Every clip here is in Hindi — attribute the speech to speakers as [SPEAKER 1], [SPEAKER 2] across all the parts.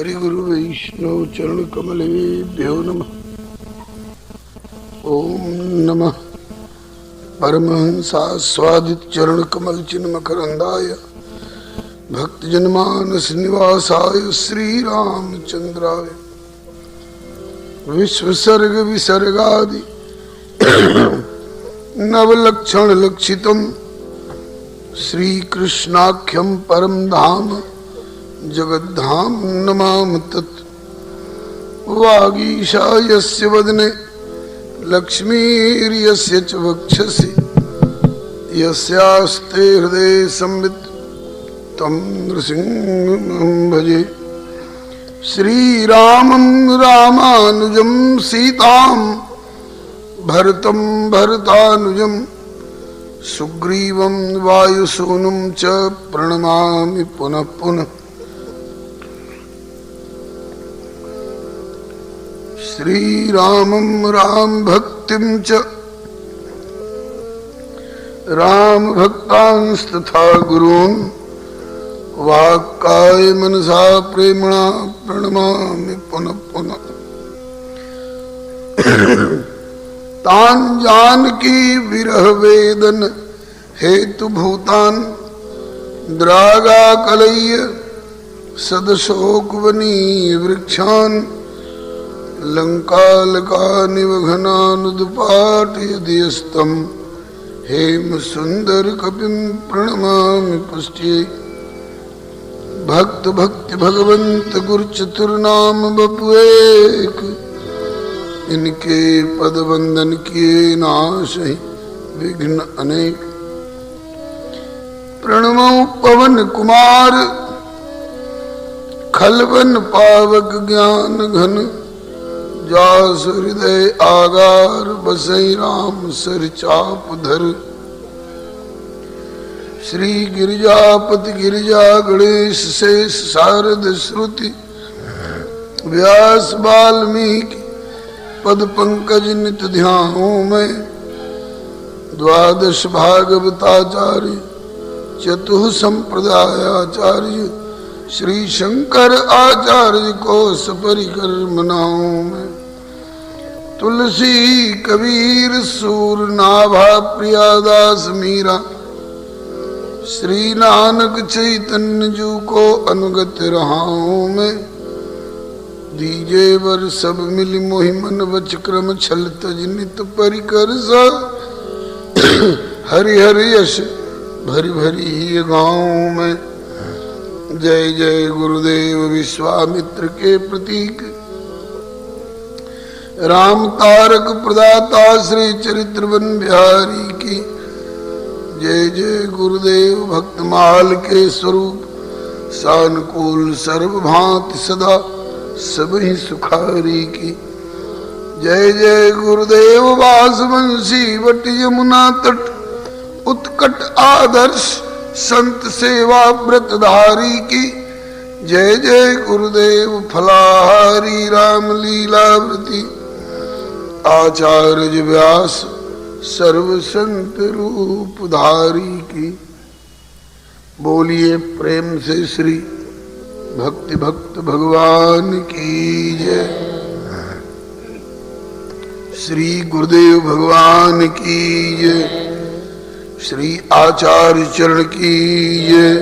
[SPEAKER 1] हरिगुरु वैष्णव चरण कमलेभ्यो नमः। ओम नमः परमहंसास्वादित चरण कमल चिन्ह मकरंदाय भक्तजनमानस निवासाय श्री रामचंद्राय विश्वसर्ग विसर्गादि नवलक्षण लक्षितम् श्री कृष्णाख्यम परम धाम जगद्धाम नमामि तत्। वागीशा यस्य वदने लक्ष्मीर्यस्य च वक्षसि यस्यास्ते हृदये संवित् तं नृसिंहं भजे। श्रीरामं रामानुजं सीतां भरतं भरतानुजं सुग्रीवं वायुसूनुं च प्रणमामि पुनः पुनः। श्रीरामं राम भक्तिं च राम भक्तांस्तथा गुरून् वाक्काय मनसा प्रेमणा प्रणमामि पुनः पुनः। तान जानकी विरह वेदन हेतु भूतान द्रागा कलय्य सदशोकवनी वृक्षान लंकालकानिवघनानुदुपाटयदियस्तं हेम सुंदर कपिं प्रणमामि पुष्ट्ये। भक्त भक्ति भगवंत गुरु चतुर्नाम बपुएक इनके पद वंदन किए नाशहि विघ्न अनेक। प्रणमो पवन कुमार खलवन पावक ज्ञान घन जास हृदय आगार बसई राम सर चाप धर। श्री गिरिजापति गिरिजा गणेश शेष शारद श्रुति व्यास वाल्मीकि पद पंकज नित ध्याहूं मैं। द्वादश भागवताचार्य चतुः संप्रदायाचार्य श्री शंकर आचार्य को सपरिकर मनाऊं मैं। तुलसी कबीर सूर नाभा प्रियादास मीरा श्री नानक चैतन्य जू को अनुगत रहा हूं मैं। दीजे वर सब मिली मोहि मन वच क्रम छल तज नित परिकर सा हरि हरि यश भरी भरी गाऊं मैं। जय जय गुरुदेव विश्वामित्र के प्रतीक राम तारक प्रदाता श्री चरित्रवन बिहारी की जय जय। गुरुदेव भक्तमाल के स्वरूप सानुकूल सर्वभांति सदा सबहि सुखारी की जय जय। गुरुदेव वासवंशी वट यमुना तट उत्कट आदर्श संत सेवा व्रतधारी की जय जय। गुरुदेव फलाहारी राम लीलावृति आचार्य व्यास सर्व संत रूपधारी की। बोलिए प्रेम से श्री भक्ति भक्त भगवान की जय। श्री गुरुदेव भगवान की जय। श्री आचार्य चरण की जय।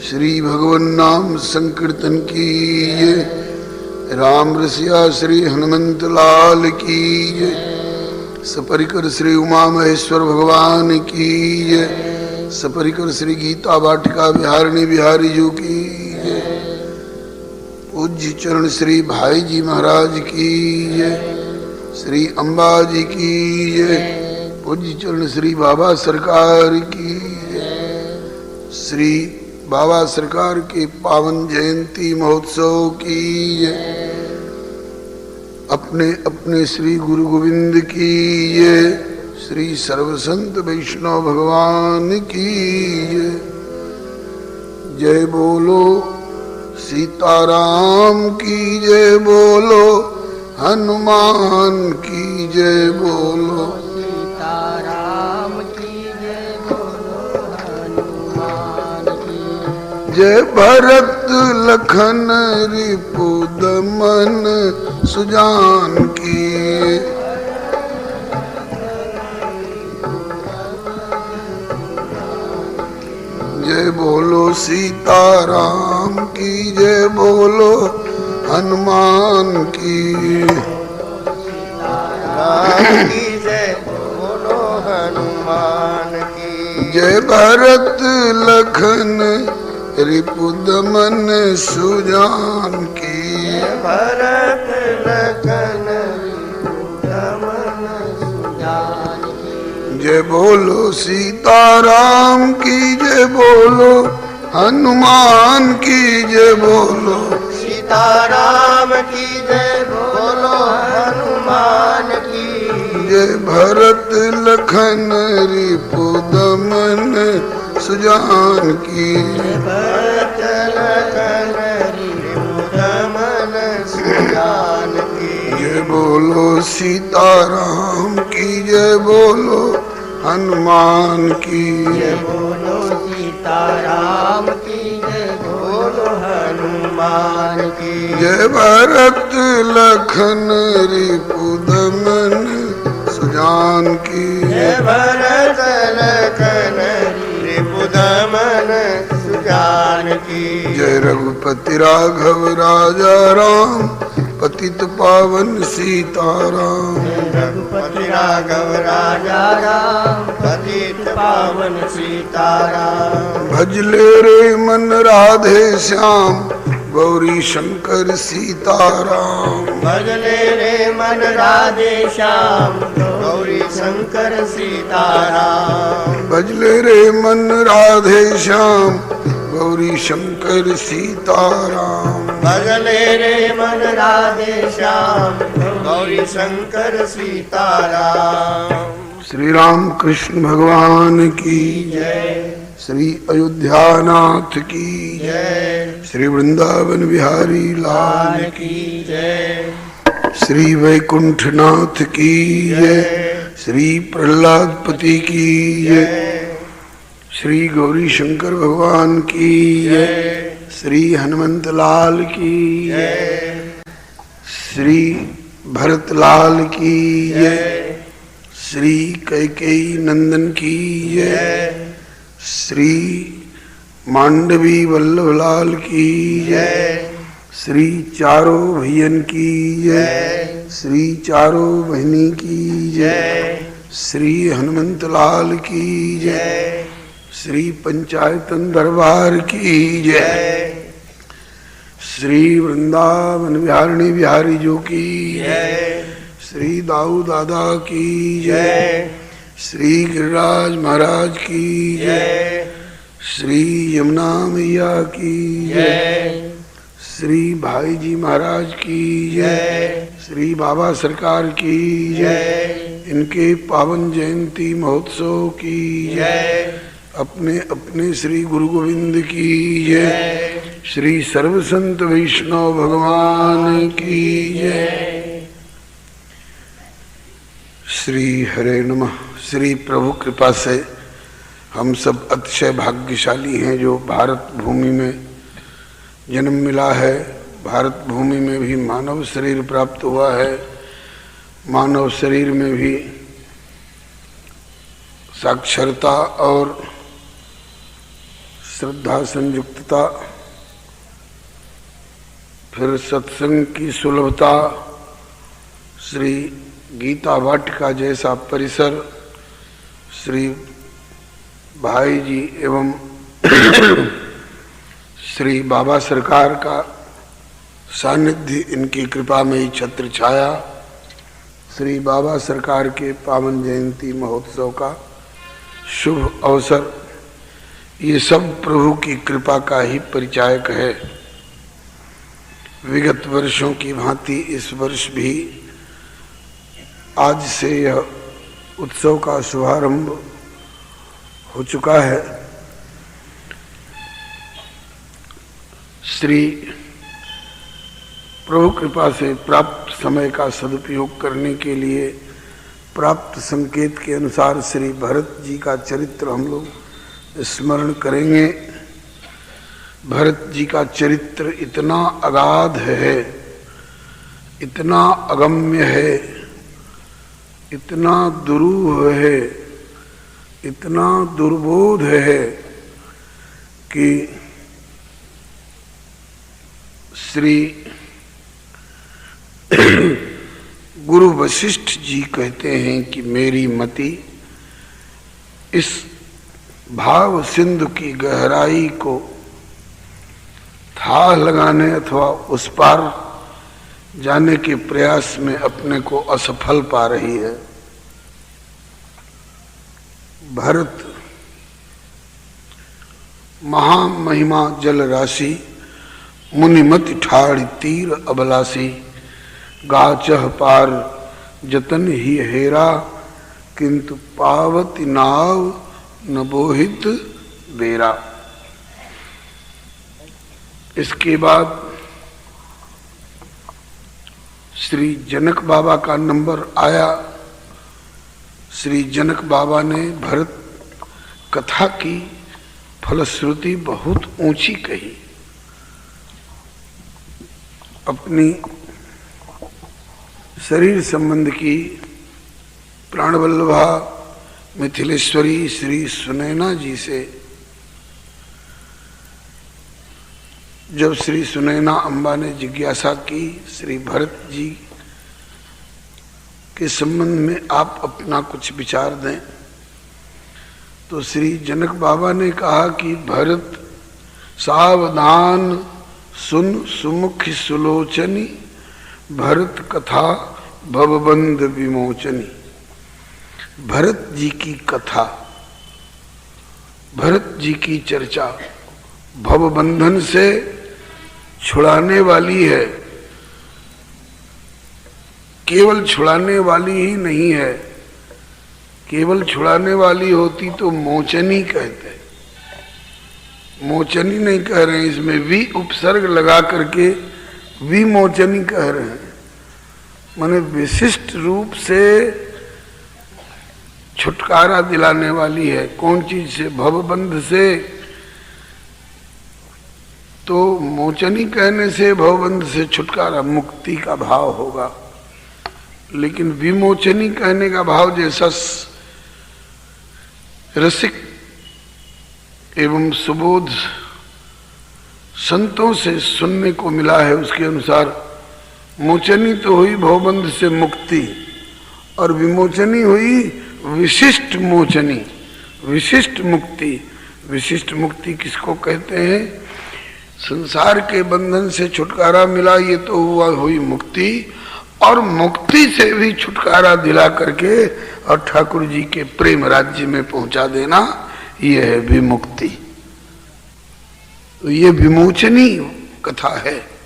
[SPEAKER 1] श्री भगवन नाम संकीर्तन की जय। राम रसिया श्री हनुमंत लाल की जय। सपरिकर श्री उमा महेश्वर भगवान की जय। सपरिकर श्री गीता वाटिका बिहारिणी बिहारी जी की जय। पूज्य चरण श्री भाई जी महाराज की जय। श्री अम्बा जी की जय। पूज्य चरण श्री बाबा सरकार की जय। श्री बाबा सरकार के पावन जयंती महोत्सव की जय। अपने अपने श्री गुरु गोविंद की जय। श्री सर्वसंत वैष्णव भगवान की जय। जय बोलो सीताराम की जय। बोलो हनुमान की जय। बोलो सीताराम की जय। बोलो हनुमान की जय भरत लखन रिपुदमन सुजान की। जय बोलो सीताराम की, जय बोलो हनुमान की।
[SPEAKER 2] जय बोलो हनुमान की।
[SPEAKER 1] जय भरत लखन रिपुदमन सुजान की।
[SPEAKER 2] भरत लखन रिपुदमन सुजान की।
[SPEAKER 1] जय बोलो सीताराम की, जय बोलो हनुमान की। जय बोलो
[SPEAKER 2] सीताराम की, जय बोलो हनुमान की।
[SPEAKER 1] जय भरत लखन रिपुदमन सुजान की।
[SPEAKER 2] भरत लखन रिपुदमन सुजान की।
[SPEAKER 1] जय बोलो सीताराम की, जय बोलो हनुमान की।
[SPEAKER 2] जय बोलो सीताराम की, जय बोलो हनुमान की।
[SPEAKER 1] जय भरत लखन रिपुदमन सुजान की।
[SPEAKER 2] जय भरत लखन रिपुदमन सुजान की।
[SPEAKER 1] जय रघुपति राघव राजा राम, पतित पावन सीताराम।
[SPEAKER 2] रघुपति राघव राजा राम, पतित पावन सीताराम।
[SPEAKER 1] भजले रे मन राधे श्याम, गौरी शंकर सीताराम।
[SPEAKER 2] भजले रे मन राधे श्याम, गौरी शंकर सीताराम।
[SPEAKER 1] भजले रे मन राधे श्याम, गौरी शंकर सीताराम।
[SPEAKER 2] भजले रे मन राधे श्याम, गौरी शंकर सीताराम।
[SPEAKER 1] श्री राम कृष्ण भगवान की
[SPEAKER 2] जय।
[SPEAKER 1] श्री अयोध्यानाथ की
[SPEAKER 2] जय।
[SPEAKER 1] श्री वृंदावन बिहारी लाल
[SPEAKER 2] की जय।
[SPEAKER 1] श्री वैकुंठनाथ की जय। श्री प्रहलादपति की जय। श्री गौरी शंकर भगवान की जय। श्री हनुमंत लाल की जय। श्री भरत लाल की जय। श्री कैकेयी नंदन की जय। श्री मांडवी वल्लभलाल की जय। श्री चारों भैयन की जय। श्री चारों बहनी की जय। श्री हनुमंत लाल की जय। श्री पंचायतन दरबार की जय। श्री वृंदावन बिहारिणी बिहारी जो की जय। श्री दाऊ दादा की जय। श्री गिरिराज महाराज की जय। श्री यमुना मैया की जय। श्री भाई जी महाराज की जय। श्री बाबा सरकार की जय। इनके पावन जयंती महोत्सव की जय। अपने अपने श्री गुरु गोविंद की जय। श्री सर्व संत वैष्णव भगवान की जय। श्री हरे नमः। श्री प्रभु कृपा से हम सब अतिशय भाग्यशाली हैं जो भारत भूमि में जन्म मिला है। भारत भूमि में भी मानव शरीर प्राप्त हुआ है। मानव शरीर में भी साक्षरता और श्रद्धा संयुक्तता, फिर सत्संग की सुलभता, श्री गीता वाटिका जैसा परिसर, श्री भाई जी एवं श्री बाबा सरकार का सानिध्य, इनकी कृपा में ही छत्र छाया। श्री बाबा सरकार के पावन जयंती महोत्सव का शुभ अवसर, ये सब प्रभु की कृपा का ही परिचायक है। विगत वर्षों की भांति इस वर्ष भी आज से यह उत्सव का शुभारंभ हो चुका है। श्री प्रभु कृपा से प्राप्त समय का सदुपयोग करने के लिए प्राप्त संकेत के अनुसार श्री भरत जी का चरित्र हम लोग स्मरण करेंगे। भरत जी का चरित्र इतना अगाध है, इतना अगम्य है, इतना दुरूह है, इतना दुर्बोध है कि श्री गुरु वशिष्ठ जी कहते हैं कि मेरी मति इस भाव सिंधु की गहराई को था लगाने अथवा उस पार जाने के प्रयास में अपने को असफल पा रही है। भरत महामहिमा जल राशि, मुनिमति ठाड़ तीर अबलासी, गाचह पार जतन ही हेरा, किंतु पावती नाव न बोहित बेरा। इसके बाद श्री जनक बाबा का नंबर आया। श्री जनक बाबा ने भरत कथा की फलश्रुति बहुत ऊंची कही। अपनी शरीर संबंध की प्राणवल्लभा मिथिलेश्वरी श्री सुनैना जी से जब श्री सुनैना अम्बा ने जिज्ञासा की श्री भरत जी के संबंध में आप अपना कुछ विचार दें, तो श्री जनक बाबा ने कहा कि भरत सावधान सुन सुमुखी सुलोचनी, भरत कथा भवबंध विमोचनी। भरत जी की कथा, भरत जी की चर्चा भवबंधन से छुड़ाने वाली है। केवल छुड़ाने वाली ही नहीं है, केवल छुड़ाने वाली होती तो मोचनी कहते, मोचनी नहीं कह रहे हैं, इसमें वी उपसर्ग लगा करके विमोचनी कह रहे हैं। माने विशिष्ट रूप से छुटकारा दिलाने वाली है। कौन चीज से? भवबंध से। तो मोचनी कहने से भवबंध से छुटकारा, मुक्ति का भाव होगा। लेकिन विमोचनी कहने का भाव जैसा रसिक एवं सुबोध संतों से सुनने को मिला है, उसके अनुसार मोचनी तो हुई भवबंध से मुक्ति, और विमोचनी हुई विशिष्ट मोचनी, विशिष्ट मुक्ति। विशिष्ट मुक्ति किसको कहते हैं? संसार के बंधन से छुटकारा मिला, ये तो हुई मुक्ति, और मुक्ति से भी छुटकारा दिला करके और ठाकुर जी के प्रेम राज्य में पहुंचा देना, ये है विमुक्ति। तो ये विमोचनी कथा है,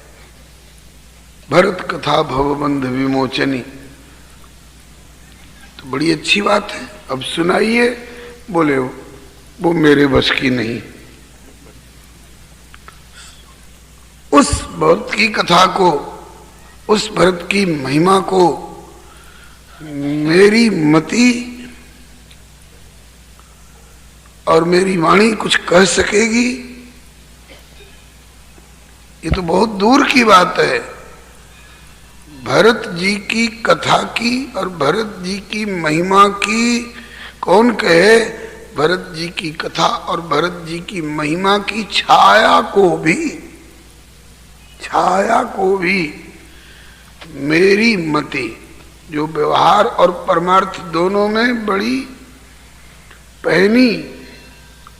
[SPEAKER 1] भरत कथा भवबंध विमोचनी। तो बड़ी अच्छी बात है। अब सुनाइए। बोले वो मेरे बस की नहीं। उस भरत की कथा को, उस भरत की महिमा को मेरी मति और मेरी वाणी कुछ कह सकेगी? ये तो बहुत दूर की बात है। भरत जी की कथा की और भरत जी की महिमा की कौन कहे? भरत जी की कथा और भरत जी की महिमा की छाया को भी मेरी मति, जो व्यवहार और परमार्थ दोनों में बड़ी पहनी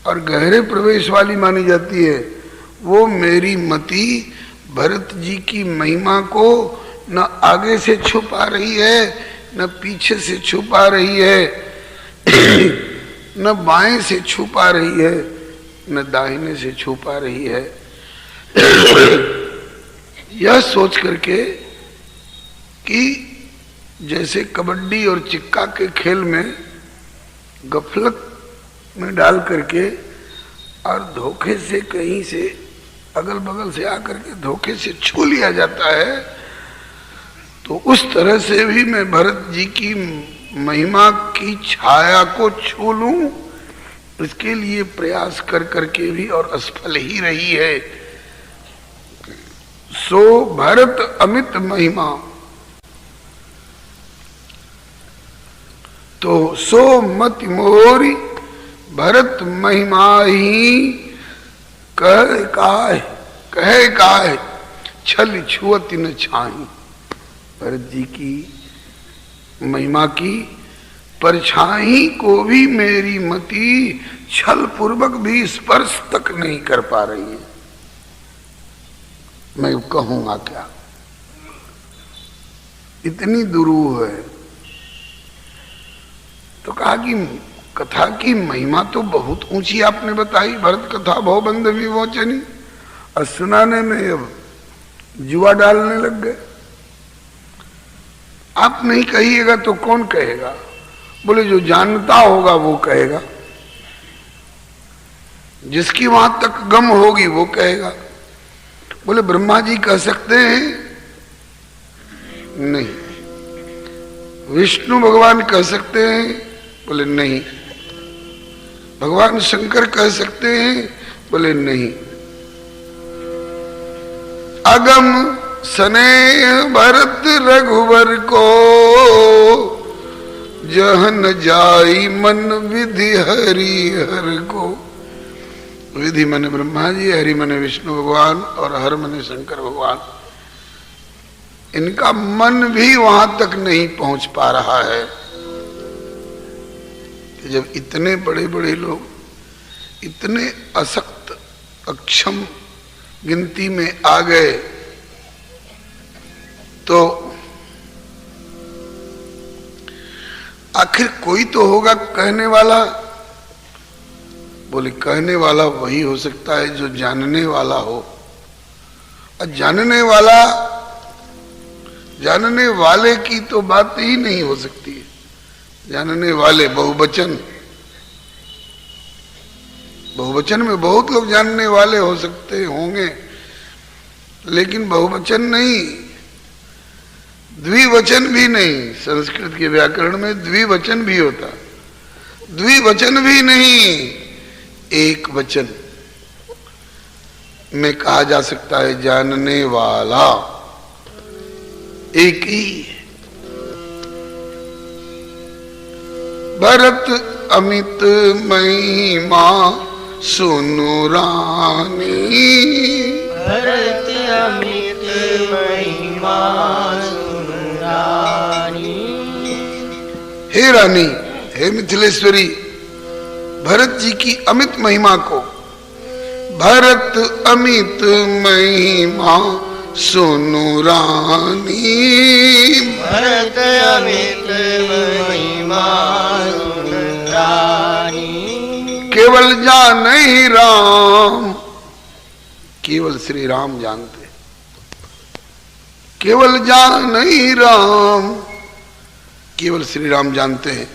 [SPEAKER 1] और गहरे प्रवेश वाली मानी जाती है, वो मेरी मति भरत जी की महिमा को न आगे से छुपा रही है, न पीछे से छुपा रही है, न बाएं से छुपा रही है, न दाहिने से छुपा रही है। यह सोच करके कि जैसे कबड्डी और चिक्का के खेल में गफलत में डाल करके और धोखे से कहीं से अगल बगल से आकर के धोखे से छू लिया जाता है, तो उस तरह से भी मैं भरत जी की महिमा की छाया को छू लूं, इसके लिए प्रयास कर करके भी और असफल ही रही है। सो भरत अमित महिमा, तो सो मति मोरी भरत महिमा ही कहे काय छल छुअति न छाई। भरत जी की महिमा की परछाई को भी मेरी मति छल पूर्वक भी स्पर्श तक नहीं कर पा रही है। मैं कहूंगा क्या, इतनी दुरूह है। तो कहा कि कथा की महिमा तो बहुत ऊंची आपने बताई, भरत कथा भवबंध विमोचनी, और सुनाने में अब जुआ डालने लग गए। आप नहीं कहिएगा तो कौन कहेगा? बोले जो जानता होगा वो कहेगा, जिसकी वहां तक गम होगी वो कहेगा। बोले ब्रह्मा जी कह सकते हैं? नहीं। विष्णु भगवान कह सकते हैं? बोले नहीं। भगवान शंकर कह सकते हैं? बोले नहीं। अगम स्नेह भरत रघुवर को जहन जाई मन विधि हरि हर को। विधि मने ब्रह्मा जी, हरि मने विष्णु भगवान और हर मने शंकर भगवान। इनका मन भी वहां तक नहीं पहुंच पा रहा है कि जब इतने बड़े बड़े लोग इतने असक्त अक्षम गिनती में आ गए तो आखिर कोई तो होगा कहने वाला। बोले कहने वाला वही हो सकता है जो जानने वाला हो, और जानने वाले की तो बात ही नहीं हो सकती। जानने वाले बहुवचन में बहुत लोग जानने वाले हो सकते होंगे, लेकिन बहुवचन नहीं, द्विवचन भी नहीं। संस्कृत के व्याकरण में द्विवचन भी होता, द्विवचन भी नहीं, एक वचन में कहा जा सकता है जानने वाला एक ही। भरत अमित महिमा सुनु रानी,
[SPEAKER 2] भरत अमित महिमा सुनु रानी।
[SPEAKER 1] हे रानी, हे मिथिलेश्वरी, भरत जी की अमित महिमा को, भरत अमित महिमा सुनु रानी,
[SPEAKER 2] भरत अमित महिमा सुनु रानी।
[SPEAKER 1] केवल जान ही राम, केवल श्री राम जानते, केवल जान ही राम, केवल श्री राम जानते हैं।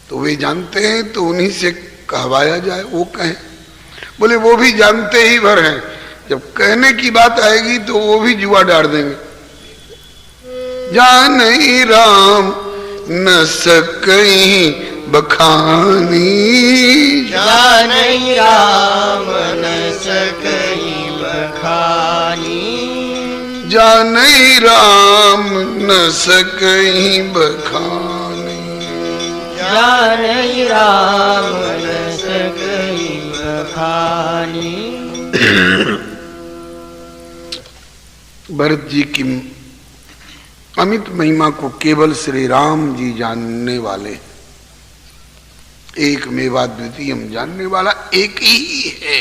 [SPEAKER 1] तो वे जानते हैं तो उन्हीं से कहवाया जाए, वो कहें। बोले वो भी जानते ही भर हैं, जब कहने की बात आएगी तो वो भी जुआ डाल देंगे। जान ही राम न सकई बखानी,
[SPEAKER 2] जान ही राम न सकई बखानी,
[SPEAKER 1] जान ही राम न सकई बखानी,
[SPEAKER 2] जान ही राम न सकई बखानी।
[SPEAKER 1] भरत जी की अमित महिमा को केवल श्री राम जी जानने वाले, एक मेवा द्वितीयम, जानने वाला एक ही है।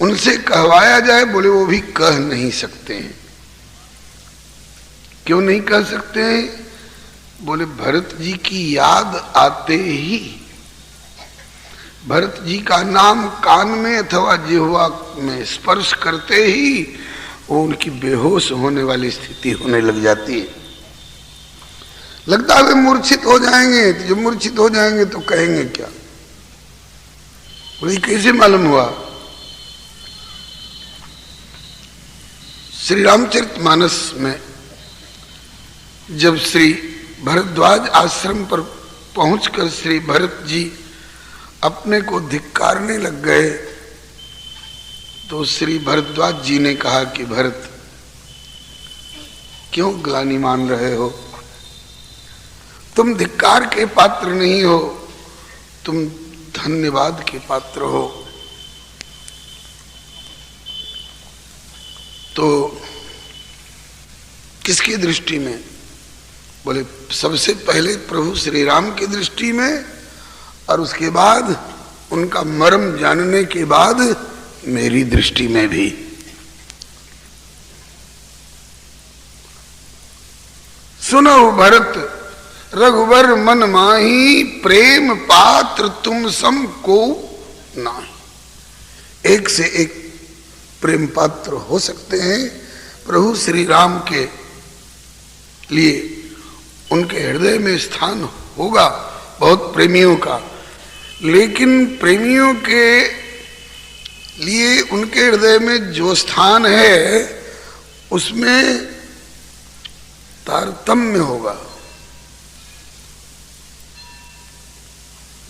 [SPEAKER 1] उनसे कहवाया जाए, बोले वो भी कह नहीं सकते हैं। क्यों नहीं कह सकते हैं? बोले भरत जी की याद आते ही, भरत जी का नाम कान में अथवा जिह्वा में स्पर्श करते ही वो उनकी बेहोश होने वाली स्थिति होने लग जाती है। लगता है वे मूर्छित हो जाएंगे। तो जब मूर्छित हो जाएंगे तो कहेंगे क्या? बोले कैसे मालूम हुआ? श्री रामचरितमानस में जब श्री भरद्वाज आश्रम पर पहुंचकर श्री भरत जी अपने को धिक्कारने लग गए तो श्री भरद्वाज जी ने कहा कि भरत, क्यों ग्लानि मान रहे हो? तुम धिक्कार के पात्र नहीं हो, तुम धन्यवाद के पात्र हो। तो किसकी दृष्टि में? बोले सबसे पहले प्रभु श्री राम की दृष्टि में, और उसके बाद उनका मर्म जानने के बाद मेरी दृष्टि में भी। सुनो भरत, रघुवर मन माही, प्रेम पात्र तुम सम को नाही। एक से एक प्रेम पात्र हो सकते हैं प्रभु श्री राम के लिए, उनके हृदय में स्थान होगा बहुत प्रेमियों का, लेकिन प्रेमियों के लिए उनके हृदय में जो स्थान है उसमें तारतम्य होगा।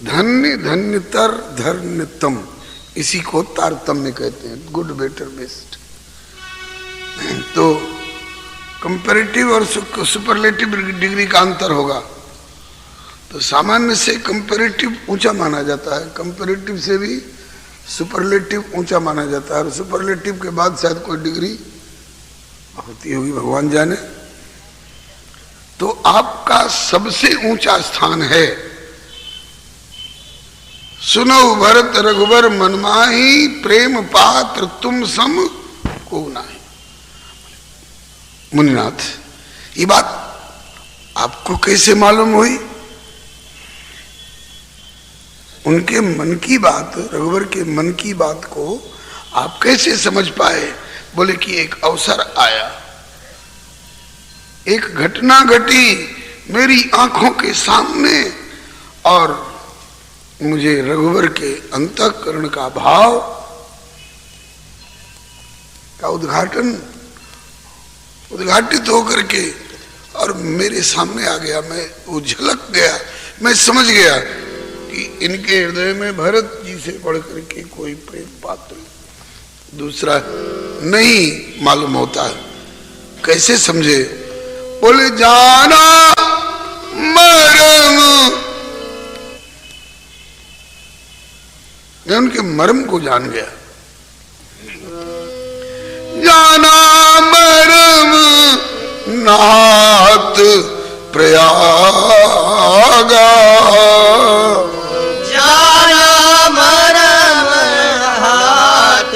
[SPEAKER 1] धन्य धन्यतर धन्यतम, इसी को तारतम्य कहते हैं, गुड बेटर बेस्ट। तो कंपैरेटिव और सुपरलेटिव डिग्री का अंतर होगा। तो सामान्य से कंपैरेटिव ऊंचा माना जाता है, कंपैरेटिव से भी सुपरलेटिव ऊंचा माना जाता है, और सुपरलेटिव के बाद शायद कोई डिग्री होती होगी, भगवान जाने। तो आपका सबसे ऊंचा स्थान है। सुनो भरत रघुवर मनमाही, प्रेम पात्र तुम सम को नाही। मुनिनाथ, ये बात आपको कैसे मालूम हुई? उनके मन की बात, रघुवर के मन की बात को आप कैसे समझ पाए? बोले कि एक अवसर आया, एक घटना घटी मेरी आंखों के सामने, और मुझे रघुवर के अंतःकरण का भाव का उद्घाटित होकर के और मेरे सामने आ गया। मैं वो झलक गया, मैं समझ गया कि इनके हृदय में भरत जी से बढ़ करके कोई प्रेम पात्र दूसरा नहीं मालूम होता। कैसे समझे? बोले जाना मरम, मैं उनके मर्म को जान गया। जाना मरम नाथ प्रयागा,
[SPEAKER 2] जाना मरम नाथ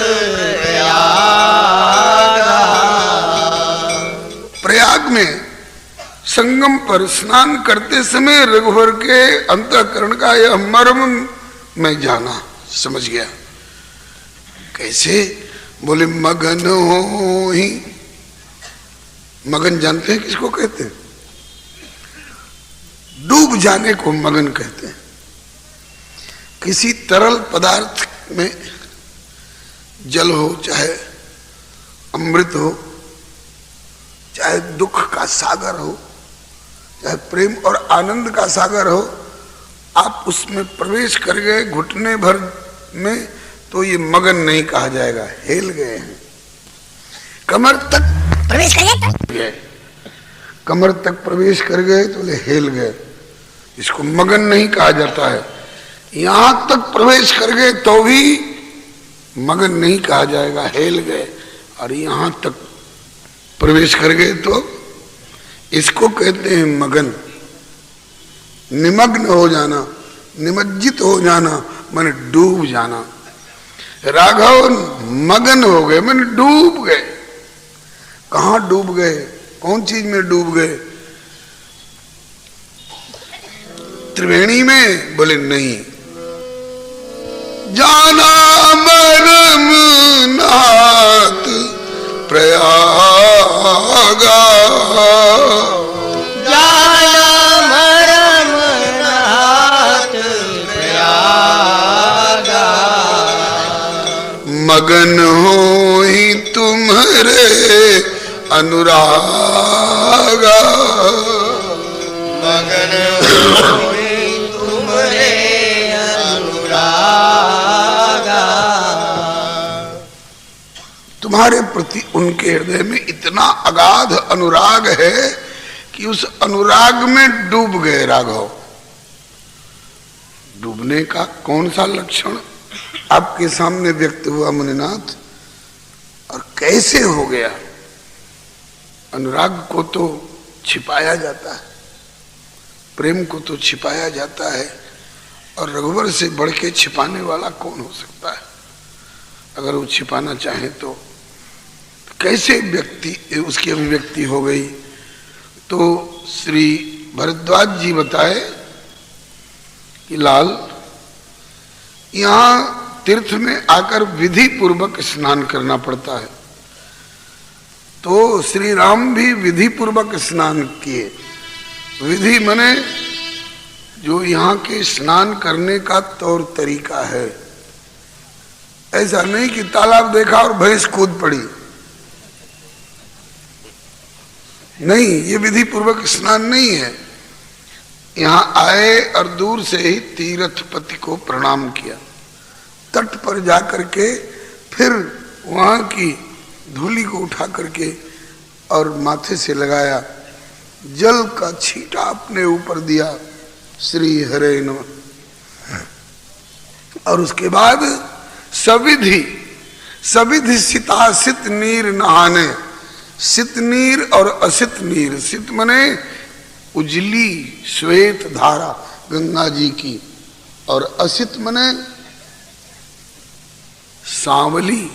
[SPEAKER 2] प्रयागा।
[SPEAKER 1] प्रयाग में संगम पर स्नान करते समय रघुवर के अंतःकरण का यह मर्म मैं जाना, समझ गया। कैसे? बोले मगन हो ही। मगन जानते हैं किसको कहते हैं? डूब जाने को मगन कहते हैं। किसी तरल पदार्थ में, जल हो चाहे अमृत हो, चाहे दुख का सागर हो, चाहे प्रेम और आनंद का सागर हो, आप उसमें प्रवेश कर गए घुटने भर में, तो ये मगन नहीं कहा जाएगा, हेल गए हैं। कमर तक प्रवेश कर गए, कमर तक प्रवेश कर गए तो हेल गए, इसको मगन नहीं कहा जाता है। यहां तक प्रवेश कर गए तो भी मगन नहीं कहा जाएगा, हेल गए। और यहां तक प्रवेश कर गए तो इसको कहते हैं मगन। निमग्न हो जाना, निमज्जित हो जाना, माने डूब जाना। राघव मगन हो गए, माने डूब गए। कहां डूब गए? कौन चीज में डूब गए? त्रिवेणी में? बोले नहीं। जाना मरम नाथ प्रयागा,
[SPEAKER 2] जाना मरम नाथ प्रयागा।
[SPEAKER 1] मगन हो ही तुम्हारे अनुरागा,
[SPEAKER 2] मगन होई तुम्हारे अनुरागा।
[SPEAKER 1] तुम्हारे प्रति उनके हृदय में इतना अगाध अनुराग है कि उस अनुराग में डूब गए राघव। डूबने का कौन सा लक्षण आपके सामने व्यक्त हुआ मुनिनाथ, और कैसे हो गया। अनुराग को तो छिपाया जाता है, प्रेम को तो छिपाया जाता है, और रघुवर से बढ़ के छिपाने वाला कौन हो सकता है। अगर वो छिपाना चाहे तो कैसे व्यक्ति उसकी अभिव्यक्ति हो गई। तो श्री भरद्वाज जी बताए कि लाल, यहां तीर्थ में आकर विधि पूर्वक स्नान करना पड़ता है। तो श्री राम भी विधि पूर्वक स्नान किए। विधि माने जो यहाँ के स्नान करने का तौर तरीका है। ऐसा नहीं कि तालाब देखा और भैंस कूद पड़ी, नहीं, ये विधि पूर्वक स्नान नहीं है। यहाँ आए और दूर से ही तीर्थपति को प्रणाम किया, तट पर जाकर के फिर वहां की धूलि को उठा करके और माथे से लगाया, जल का छींटा अपने ऊपर दिया, श्री हरे नमः। और उसके बाद सविधि सितासित नीर नहाने। सित नीर और असित नीर, सित मने उजली श्वेत धारा गंगा जी की, और असित मने सांवली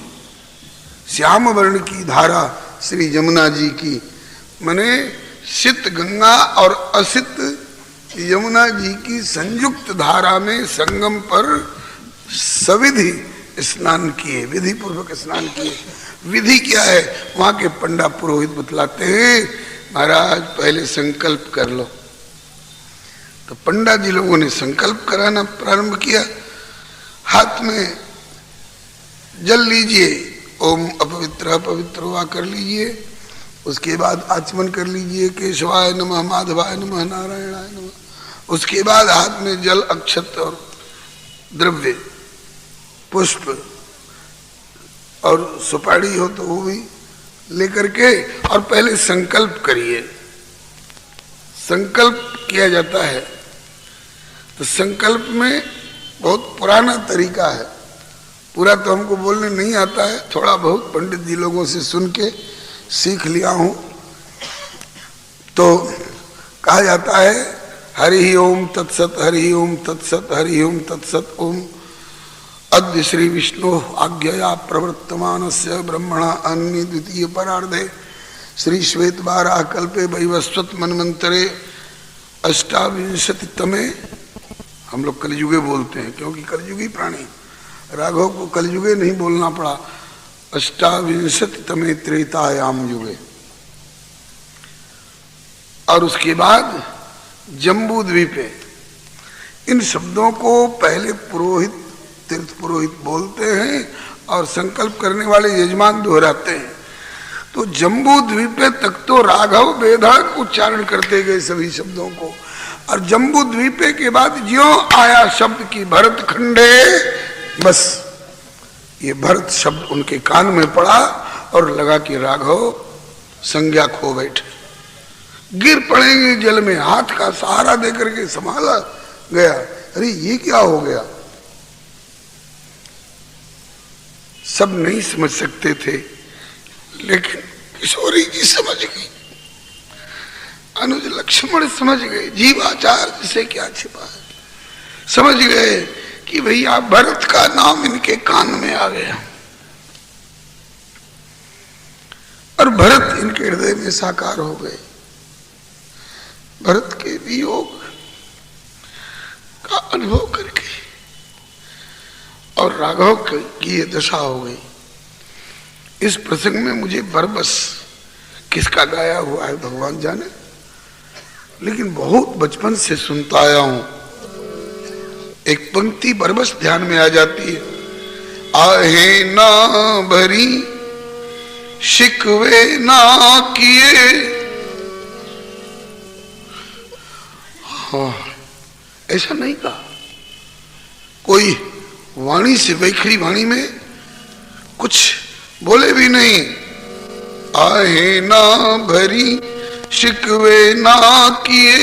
[SPEAKER 1] श्याम वर्ण की धारा श्री जमुना जी की। मने सित गंगा और असित यमुना जी की संयुक्त धारा में संगम पर सविधि स्नान किए, विधि पूर्वक स्नान किए। विधि क्या है, वहां के पंडा पुरोहित बतलाते हैं, महाराज पहले संकल्प कर लो। तो पंडा जी लोगों ने संकल्प कराना प्रारंभ किया। हाथ में जल लीजिए, ओम अपवित्र अपवित्र हुआ कर लीजिए। उसके बाद आचमन कर लीजिए, केशवाय नमः, माधवाय नमः, नारायणाय नमः। उसके बाद हाथ में जल, अक्षत और द्रव्य, पुष्प और सुपारी हो तो वो भी लेकर के, और पहले संकल्प करिए। संकल्प किया जाता है। तो संकल्प में बहुत पुराना तरीका है, पूरा तो हमको बोलने नहीं आता है, थोड़ा बहुत पंडित जी लोगों से सुन के सीख लिया हूं। तो कहा जाता है हरि ओम तत्सत, हरि ओम तत्सत, हरि ओम तत्सत। ओम अद्य श्री विष्णु आज्ञया प्रवर्तमानस्य ब्रह्मणा अन्य द्वितीय परार्धे श्री श्वेत बाराह कल्पे वैवस्वत मन्वंतरे अष्टाविंशतितमे। हम लोग कलयुगे बोलते हैं क्योंकि कलयुगी प्राणी, राघव को कलयुगे नहीं बोलना पड़ा, अष्टाविंशतितमे त्रेतायाम युगे। और उसके बाद जम्बू द्वीपे, इन शब्दों को पहले पुरोहित, तीर्थ पुरोहित बोलते हैं और संकल्प करने वाले यजमान दोहराते हैं। तो जम्बू द्वीपे तक तो राघव बेधड़क उच्चारण करते गए सभी शब्दों को, और जम्बू द्वीपे के बाद ज्यों आया शब्द की भरत खंडे, बस ये भरत शब्द उनके कान में पड़ा और लगा कि राघव संज्ञा खो बैठे, गिर पड़ेंगे जल में। हाथ का सहारा देकर के संभाला गया, अरे ये क्या हो गया। सब नहीं समझ सकते थे, लेकिन किशोरी जी समझ गई, अनुज लक्ष्मण समझ गए, जीवाचार जिसे क्या छिपा है, समझ गए कि भैया भरत का नाम इनके कान में आ गया, और भरत इनके हृदय में साकार हो गए। भरत के वियोग का अनुभव करके और राघव की ये दशा हो गई। इस प्रसंग में मुझे बरबस किसका गाया हुआ है भगवान जाने, लेकिन बहुत बचपन से सुनता आया हूं। एक पंक्ति बरबस ध्यान में आ जाती है, आहे ना भरी शिकवे ना किए। हाँ, ऐसा नहीं कहा, कोई वाणी से, वैखरी वाणी में कुछ बोले भी नहीं, आहे ना भरी शिकवे ना किए,